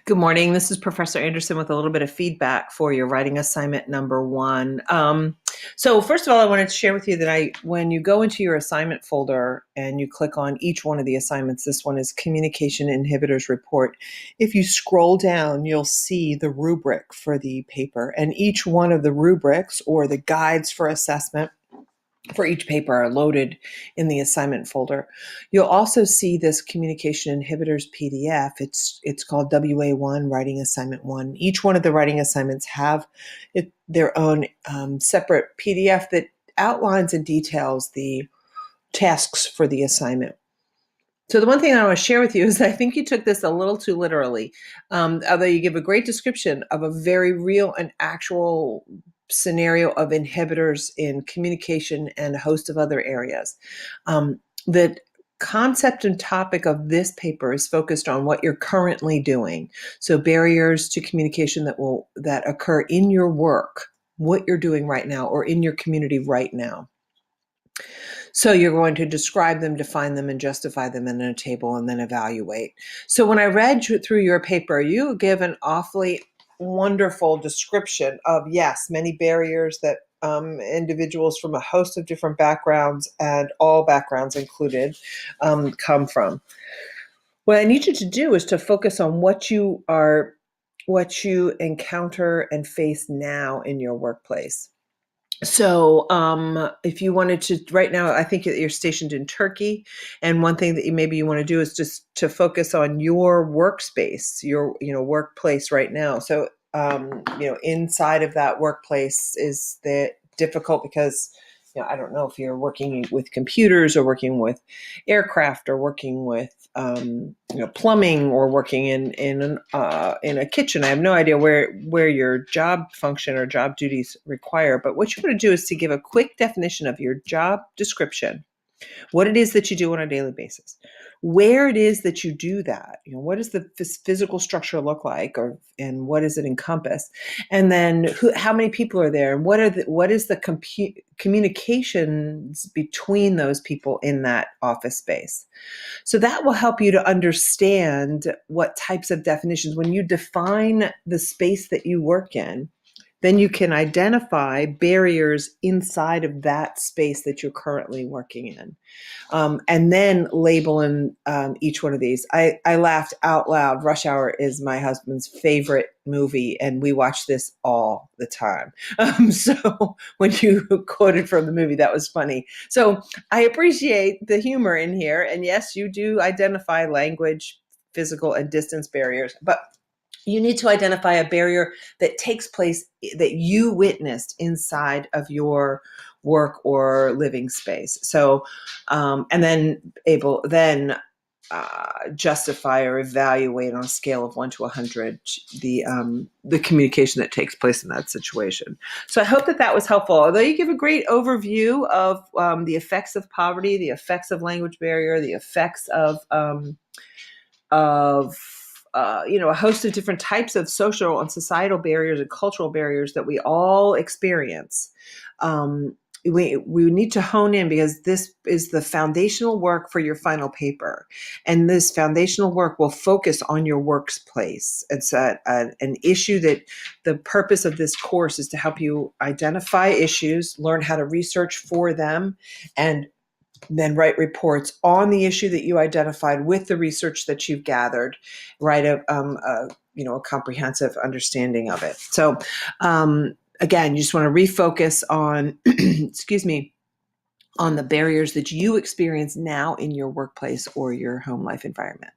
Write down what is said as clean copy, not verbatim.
Good morning. This is Professor Anderson with a little bit of feedback for your writing assignment number one. So first of all, I wanted to share with you that when you go into your assignment folder and you click on each one of the assignments, this one is Communication Inhibitors Report. If you scroll down, you'll see the rubric for the paper, and each one of the rubrics or the guides for assessment for each paper are loaded in the assignment folder. You'll also see this Communication Inhibitors PDF. It's called WA1 Writing Assignment 1. Each one of the writing assignments have their own separate PDF that outlines and details the tasks for the assignment. So the one thing I want to share with you is I think you took this a little too literally, although you give a great description of a very real and actual scenario of inhibitors in communication and a host of other areas. The concept and topic of this paper is focused on what you're currently doing. So barriers to communication that occur in your work, what you're doing right now, or in your community right now. So you're going to describe them, define them, and justify them in a table, and then evaluate. So when I read through your paper, you give an awfully wonderful description of, yes, many barriers that individuals from a host of different backgrounds, and all backgrounds included, come from. What I need you to do is to focus on what you encounter and face now in your workplace. So if you wanted to, right now, I think that you're stationed in Turkey, and one thing that maybe you want to do is just to focus on your workspace, your workplace right now. So inside of that workplace, is that difficult because I don't know if you're working with computers or working with aircraft or working with plumbing or working in a kitchen. I have no idea where your job function or job duties require. But what you want to do is to give a quick definition of your job description, what it is that you do on a daily basis, where it is that you do that, what does the physical structure look like, and what does it encompass, and then how many people are there, and what is the communications between those people in that office space. So that will help you to understand what types of definitions, when you define the space that you work in, then you can identify barriers inside of that space that you're currently working in. And then label in each one of these. I laughed out loud. Rush Hour is my husband's favorite movie, and we watch this all the time. So when you quoted from the movie, that was funny. So I appreciate the humor in here. And yes, you do identify language, physical, and distance barriers, but you need to identify a barrier that takes place, that you witnessed inside of your work or living space. So, and then justify or evaluate on a scale of 1 to 100 the communication that takes place in that situation. So I hope that was helpful. Although you give a great overview of the effects of poverty, the effects of language barrier, the effects of a host of different types of social and societal barriers and cultural barriers that we all experience. We need to hone in, because this is the foundational work for your final paper. And this foundational work will focus on your workplace. It's an issue that the purpose of this course is to help you identify issues, learn how to research for them, and then write reports on the issue that you identified with the research that you've gathered, write a comprehensive understanding of it. So again, you just want to refocus on, on the barriers that you experience now in your workplace or your home life environment.